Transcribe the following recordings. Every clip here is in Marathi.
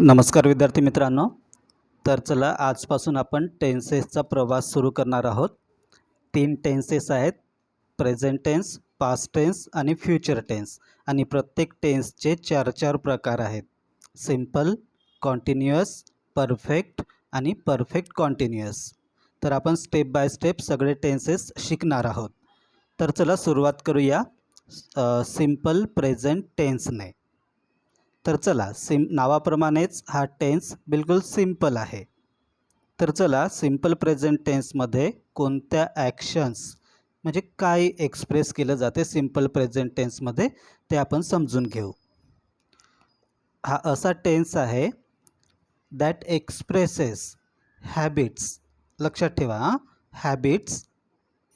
नमस्कार विद्यार्थी मित्रांनो. तर चला आजपासून आपण टेन्सेसचा प्रवास सुरू करणार आहोत. 3 टेन्सेस आहेत, प्रेझेंट टेन्स, पास्ट टेन्स आणि फ्युचर टेन्स. आणि प्रत्येक टेन्सचे 4 प्रकार आहेत. सिंपल, कॉन्टिन्युअस, परफेक्ट आणि परफेक्ट कॉन्टिन्युअस. तर आपण स्टेप बाय स्टेप सगळे टेन्सेस शिकणार आहोत. तर चला सुरुवात करूया सिंपल प्रेझेंट टेन्सने. तर चला नावाप्रमाणेच हा टेन्स बिलकुल सिंपल आहे. तर चला सिंपल प्रेझेंट टेन्समध्ये कोणत्या ॲक्शन्स म्हणजे काय एक्सप्रेस केलं जाते सिंपल प्रेझेंट टेन्समध्ये ते आपण समजून घेऊ. हा असा टेन्स आहे दॅट एक्सप्रेसेस हॅबिट्स. लक्षात ठेवा, habits,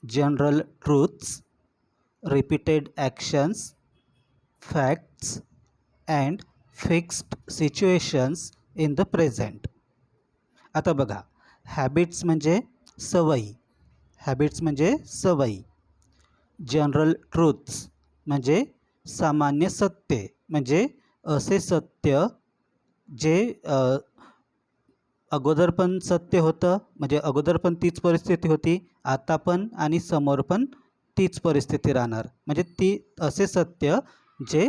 general truths, repeated actions, facts and fixed situations in the present. आता बघा, हॅबिट्स म्हणजे सवयी, हॅबिट्स म्हणजे सवयी. जनरल ट्रूथ्स म्हणजे सामान्य सत्य, म्हणजे असे सत्य जे अगोदर पण सत्य होतं, म्हणजे अगोदर पण तीच परिस्थिती होती, आता पण आणि समोर पण तीच परिस्थिती राहणार. म्हणजे ती असे सत्य जे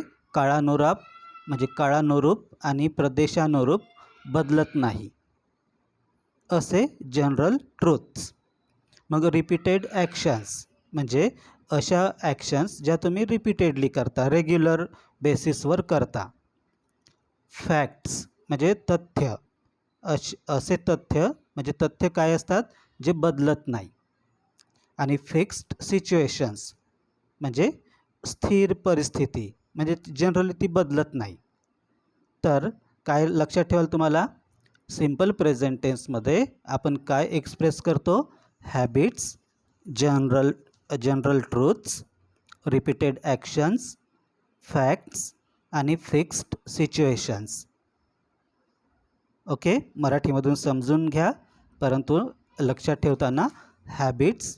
काळानुरूप आणि प्रदेशानुरूप बदलत नाही, असे जनरल ट्रूथ्स. मग रिपीटेड ॲक्शन्स म्हणजे अशा ॲक्शन्स ज्या तुम्ही रिपीटेडली करता, रेग्युलर बेसिसवर करता. फॅक्ट्स म्हणजे तथ्य, असे तथ्य म्हणजे तथ्य काय असतात जे बदलत नाही. आणि फिक्स्ड सिच्युएशन्स म्हणजे स्थिर परिस्थिती, म्हणजे जनरली ती बदलत नाही. तर काय लक्षात ठेवाल तुम्हाला, सिंपल प्रेझेंट टेन्समध्ये आपण काय एक्सप्रेस करतो? Habits, general truths, repeated actions, facts आणि फिक्स्ड सिच्युएशन्स. ओके, मराठीमधून समजून घ्या, परंतु लक्षात ठेवताना habits,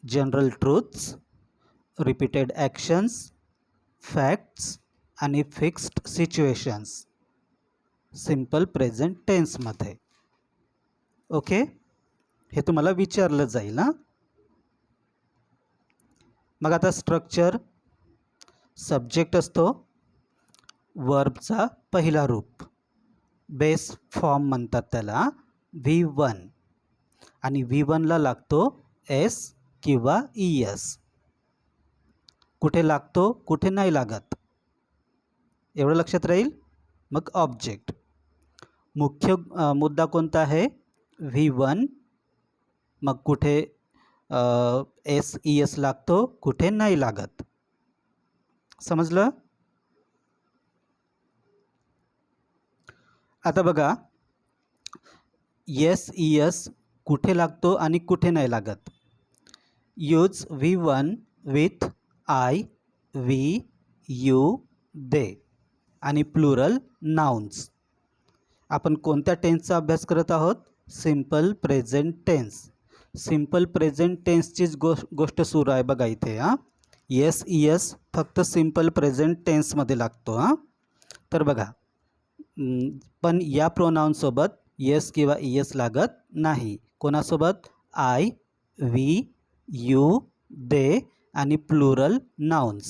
general truths, repeated actions, facts आणि फिक्स्ड सिच्युएशन्स सिंपल प्रेझेंट टेन्समध्ये. ओके, हे तुम्हाला विचारलं जाईल ना. मग आता स्ट्रक्चर, सब्जेक्ट असतो, वर्बचा पहिला रूप, बेस फॉर्म म्हणतात त्याला, V1. आणि V1ला लागतो एस किंवा ES. कुठे लागतो, कुठे नाही लागत, एवढं लक्षात राहील. मग ऑब्जेक्ट, मुख्य मुद्दा कोणता आहे? V1. मग कुठे SES लागतो, कुठे नाही लागत. समजलं? आता बघा, SES कुठे लागतो आणि कुठे नाही लागत. Use V1 with I, we, you, they आणि प्लुरल नाउन्स. आपण कोणत्या टेन्सचा अभ्यास करत आहोत? Simple present tense. Simple present टेन्सचीच गोष्ट सुरू आहे बघा इथे. SES फक्त सिंपल प्रेझेंट टेन्समध्ये लागतो. तर बघा, पण या प्रोनाउनसोबत येस किंवा ES लागत नाही. कोणासोबत? I, we, you, they आणि प्लुरल नाउन्स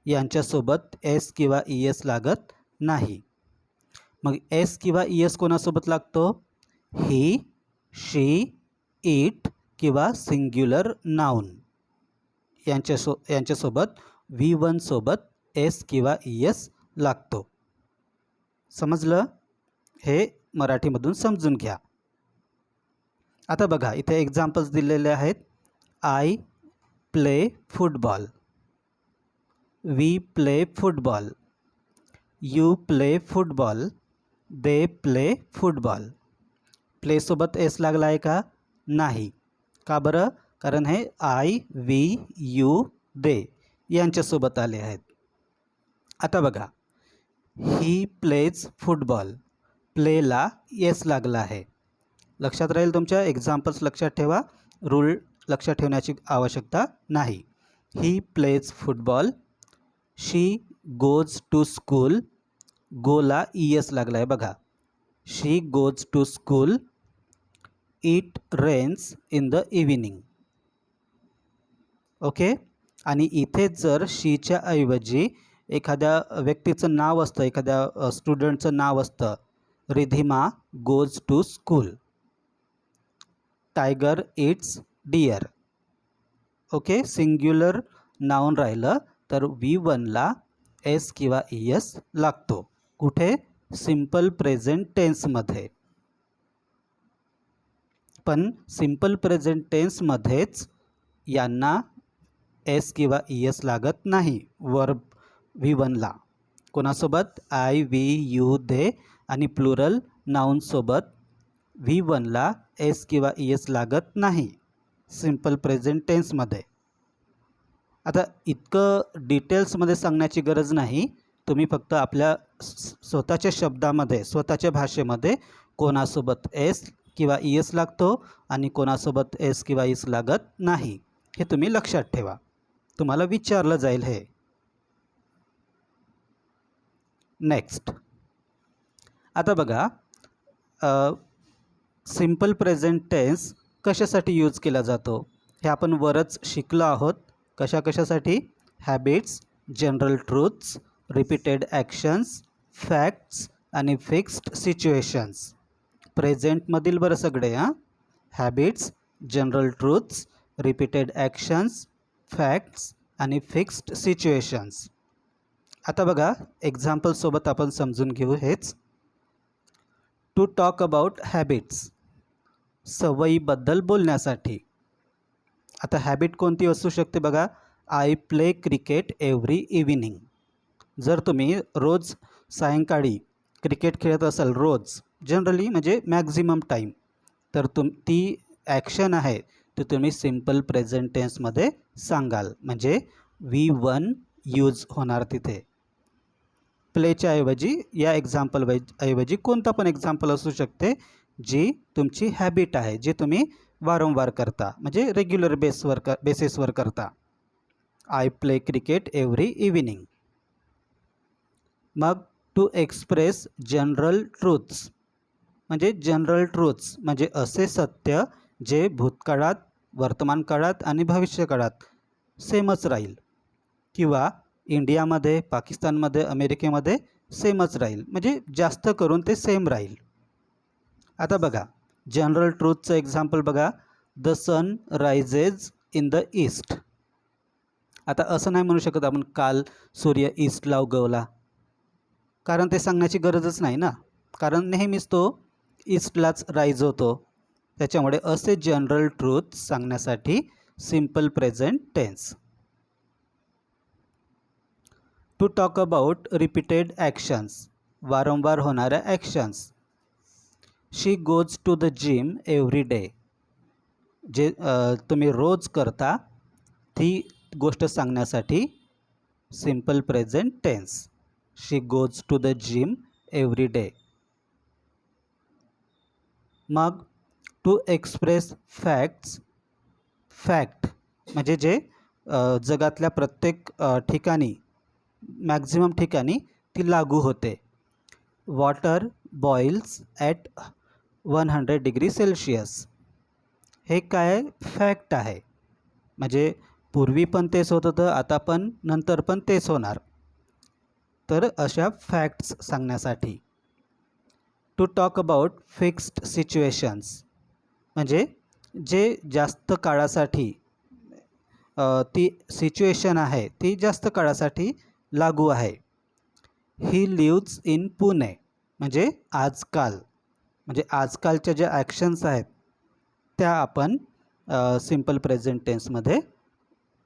यांच्यासोबत एस किंवा ES लागत नाही. मग एस किंवा ES कोणासोबत लागतो? ही, शी, इट किंवा सिंग्युलर नाउन यांच्यासोबत V1 सोबत एस किंवा ES लागतो. समजलं? हे मराठीमधून समजून घ्या. आता बघा, इथे एक्झाम्पल्स दिलेले आहेत. I play football, we play football, you play football, they play football. प्लेसोबत एस लागला आहे का? नाही. का बरं? कारण हे आय, वी, यू, दे यांच्यासोबत आले आहेत. आता बघा, ही प्लेज फुटबॉल, प्लेला एस लागला आहे. लक्षात राहील तुमच्या, एक्झाम्पल्स लक्षात ठेवा, रूल लक्षात ठेवण्याची आवश्यकता नाही. He plays football, she goes to school, गोला ES लागला आहे बघा. She goes to school. It rains in the evening. Okay. आणि इथे जर शीच्या ऐवजी एखाद्या व्यक्तीचं नाव असतं, एखाद्या स्टुडंटचं नाव असतं, Ridhima goes to school. Tiger eats deer. Okay. Singular noun राहिलं तर V1ला एस किंवा ES लागतो. कुठे? सिम्पल प्रेझेंट टेन्समध्ये. पण सिम्पल प्रेझेंट टेन्समध्येच यांना एस किंवा ES लागत नाही वर्ब V1ला. कोणासोबत? आय, वी, यू, दे आणि प्लुरल नाउनसोबत V1ला एस किंवा ES लागत नाही सिम्पल प्रेझेंट टेन्समध्ये. आता इतकं डिटेल्समध्ये सांगण्याची गरज नाही. तुम्ही फक्त आपल्या स्वतःच्या शब्दामध्ये, स्वतःच्या भाषेमध्ये कोणासोबत एस किंवा ES लागतो आणि कोणासोबत एस किंवा ES लागत नाही हे तुम्ही लक्षात ठेवा. तुम्हाला विचारलं जाईल हे. नेक्स्ट. आता बघा, सिम्पल प्रेझेंट टेन्स कशासाठी यूज केला जातो हे आपण वरच शिकलो आहोत. कशासाठी? Habits, general truths, repeated actions, facts आणि फिक्स्ड सिच्युएशन्स. प्रेझेंटमधील बरं सगळे habits, general truths, repeated actions, facts आणि फिक्स्ड सिच्युएशन्स. आता बघा, एक्झाम्पलसोबत आपण समजून घेऊ हेच. टू टॉक अबाउट हॅबिट्स, सवयीबद्दल बोलण्यासाठी. आता हॅबिट कोणती असू शकते बघा? I play cricket every evening. जर तुम्ही रोज सायंकाळी क्रिकेट खेळत असाल, रोज जनरली म्हणजे मॅक्झिमम टाईम, तर ती ॲक्शन आहे ती तुम्ही सिम्पल प्रेझेंट टेन्समध्ये सांगाल. म्हणजे V1 यूज होणार तिथे. प्लेच्या ऐवजी, या एक्झाम्पल ऐवजी कोणता पण एक्झाम्पल असू शकते जी तुमची हॅबिट आहे, जी तुम्ही वारंवार करता, म्हणजे रेग्युलर बेसिसवर करता. I play cricket every evening. मग टू एक्सप्रेस जनरल ट्रूथ्स, म्हणजे जनरल ट्रूथ्स म्हणजे असे सत्य जे भूतकाळात, वर्तमान काळात आणि भविष्यकाळात सेमच राहील, किंवा इंडियामध्ये, पाकिस्तानमध्ये, अमेरिकेमध्ये सेमच राहील, म्हणजे जास्त करून ते सेम राहील. आता बघा, जनरल ट्रूथचं एक्झाम्पल बघा. The sun rises in the east. आता असं नाही म्हणू शकत आपण काल सूर्य ईस्टला उगवला, कारण ते सांगण्याची गरजच नाही ना, कारण नेहमीच तो ईस्टलाच राईज होतो. त्याच्यामुळे असे जनरल ट्रूथ सांगण्यासाठी simple present tense. To talk about repeated actions, वारंवार होणाऱ्या actions. She goes to the gym every day, जे तुम्ही रोज करता ती गोष्ट सांगण्यासाठी simple present tense. She goes to the gym every day. मग टू एक्सप्रेस फॅक्ट्स, फॅक्ट म्हणजे जे जगातल्या प्रत्येक ठिकाणी, मॅक्झिमम ठिकाणी ती लागू होते. Water boils at 100 degree Celsius. हे काय? फॅक्ट आहे. म्हणजे पूर्वी पण तेच होत होतं, आता पण, नंतर पण तेच होणार. तर अशा फॅक्ट्स सांगण्यासाठी. To talk about fixed situations, म्हणजे जे जास्त काळासाठी ती सिच्युएशन आहे ती जास्त काळासाठी लागू आहे. ही लिव्ज इन पुणे, म्हणजे आजकाल, म्हणजे आजकालच्या ज्या ॲक्शन्स आहेत त्या आपण सिम्पल प्रेझेंट टेन्समध्ये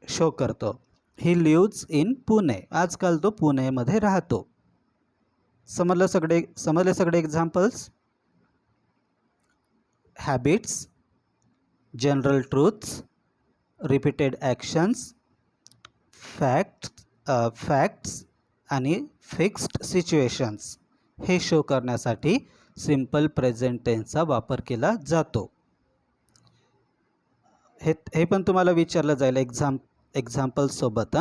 शो करतो. ही लिव्ज इन पुणे, आजकाल तो पुणेमध्ये राहतो. समजले सगळे examples? Habits, general truths, repeated actions, facts आणि फिक्स्ड सिच्युएशन्स हे शो करण्यासाठी सिम्पल प्रेझेंट टेन्सचा वापर केला जातो. हे पण तुम्हाला विचारलं जाईल एक्झाम्पल्ससोबत.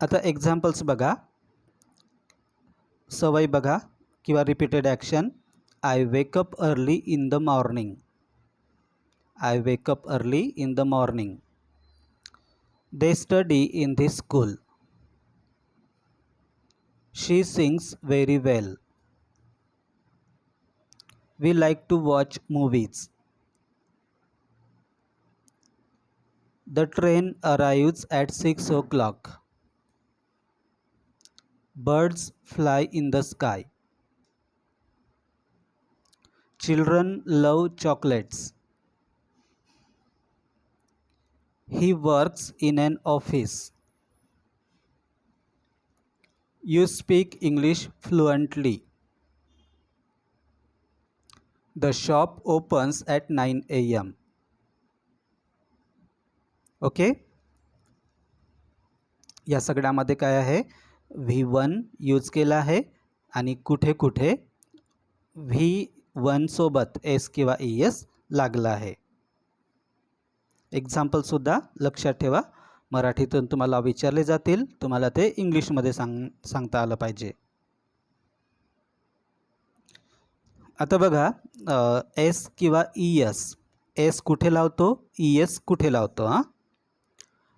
आता एक्झाम्पल्स बघा. सवय बघा किंवा repeated action. I wake up early in the morning. I wake up early in the morning. They study in this school. She sings very well. We like to watch movies. The train arrives at 6 o'clock. Birds fly in the sky. Children love chocolates. He works in an office. You speak English fluently. The shop opens at 9 a.m. Okay. या सगळ्यामध्ये काय आहे, V1 यूज केला आहे आणि कुठे कुठे V1 सोबत एस किंवा ES लागला आहे. एक्झाम्पलसुद्धा लक्षात ठेवा. मराठीतून तुम्हाला विचारले जातील, तुम्हाला ते इंग्लिशमध्ये सांगता आलं पाहिजे. आता बघा एस किंवा ES. एस कुठे लावतो, ES कुठे लावतो. हां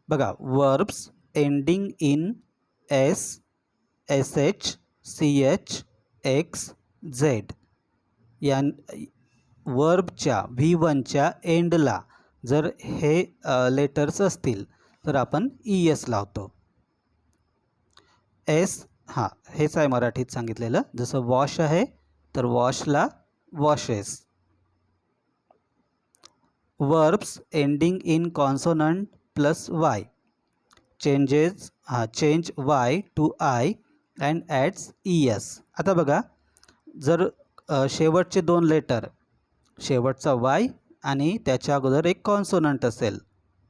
बघा, verbs ending in S, SH, CH, X, Z या वर्बच्या V1च्या एंडला जर हे लेटर्स असतील तर आपण ES लावतो. एस हां हेच आहे मराठीत सांगितलेलं. जसं वॉश आहे तर वॉशला washes. Verbs ending in consonant plus Y change Y to I and adds ES. आता बघा, जर शेवटचे दोन लेटर, शेवटचा वाय आणि त्याच्या अगोदर एक कॉन्सोनंट असेल,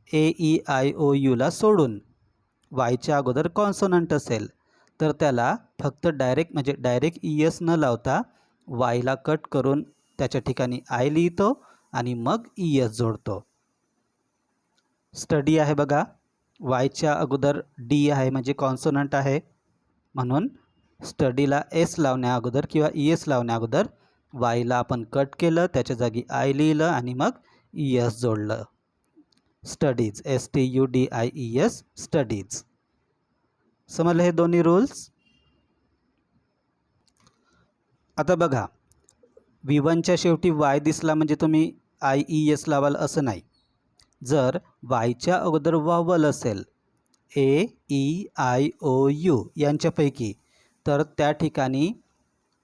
AEIOUला सोडून वायच्या अगोदर कॉन्सोनंट असेल तर त्याला फक्त डायरेक्ट ES न लावता वायला कट करून त्याच्या ठिकाणी आय लिहितो आणि मग ES जोडतो. स्टडी आहे बघा, वायच्या अगोदर D आहे म्हणजे कॉन्सोनंट आहे, म्हणून स्टडीला S लावण्या अगोदर किंवा ES लावण्या अगोदर वायला आपण कट केलं, त्याच्या जागी आय लिहिलं आणि मग ES जोडलं. Studies, STUDIES, studies. समजले हे दोन्ही रूल्स. आता बघा, V1च्या शेवटी वाय दिसला म्हणजे तुम्ही IES लावाल असं नाही. जर वायच्या अगोदर वावल असेल AEIOU यांच्यापैकी तर त्या ठिकाणी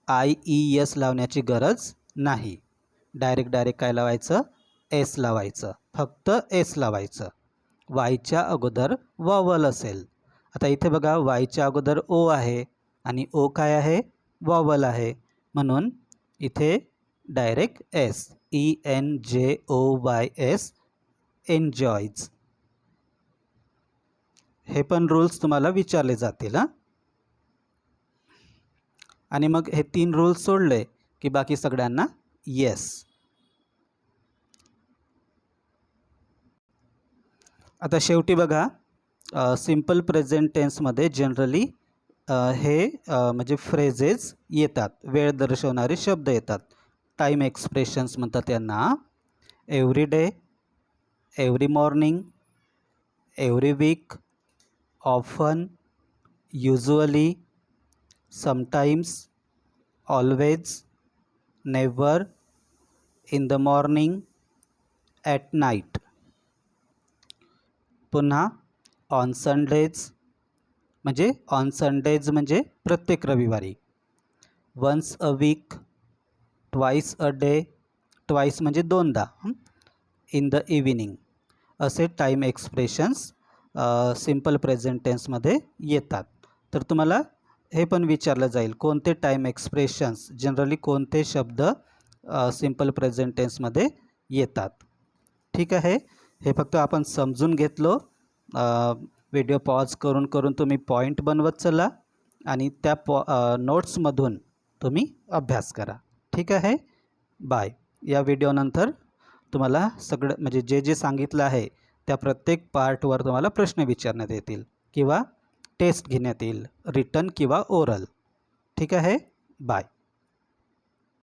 IES लावण्याची गरज नाही. डायरेक्ट काय लावायचं, S लावायचं, फक्त S लावायचं. वायच्या अगोदर वावल असेल, आता इथे बघा वायच्या अगोदर O आहे आणि O काय आहे, वावल आहे, म्हणून इथे डायरेक्ट S, ENJOYS, एन्जॉयज. हे पण रूल्स तुम्हाला विचारले जातील. हां आणि मग हे 3 रूल्स सोडले की बाकी सगळ्यांना येस. आता शेवटी बघा, सिम्पल प्रेझेंट टेन्समध्ये जनरली हे म्हणजे फ्रेजेस येतात, वेळ दर्शवणारे शब्द येतात. टाईम एक्सप्रेशन्स म्हणतात त्यांना. Every day, every morning, every week, often, usually, sometimes, always, never, in the morning, at night. पुन्हा ऑन संडेज म्हणजे प्रत्येक रविवारी. Once a week, twice a day, twice म्हणजे 2दा, इन द इव्हिनिंग. असे टाईम एक्सप्रेशन्स सिम्पल प्रेझेंट टेन्समध्ये येतात. तर तुम्हाला हे पण विचारलं जाईल, कोणते टाईम एक्सप्रेशन्स जनरली कोणते शब्द सिम्पल प्रेझेंट टेन्समध्ये येतात. ठीक आहे, हे फक्त आपण समजून घेतलो. व्हिडिओ पॉज करून तुम्ही पॉईंट बनवत चला आणि त्या नोट्समधून तुम्ही अभ्यास करा. ठीक आहे, बाय. या व्हिडिओनंतर तुम्हाला सगळं म्हणजे जे सांगितलं आहे त्या प्रत्येक पार्टवर तुम्हाला प्रश्न विचारण्यात येतील किंवा टेस्ट घेण्यात येईल, रिटन किंवा ओरल. ठीक आहे. बाय.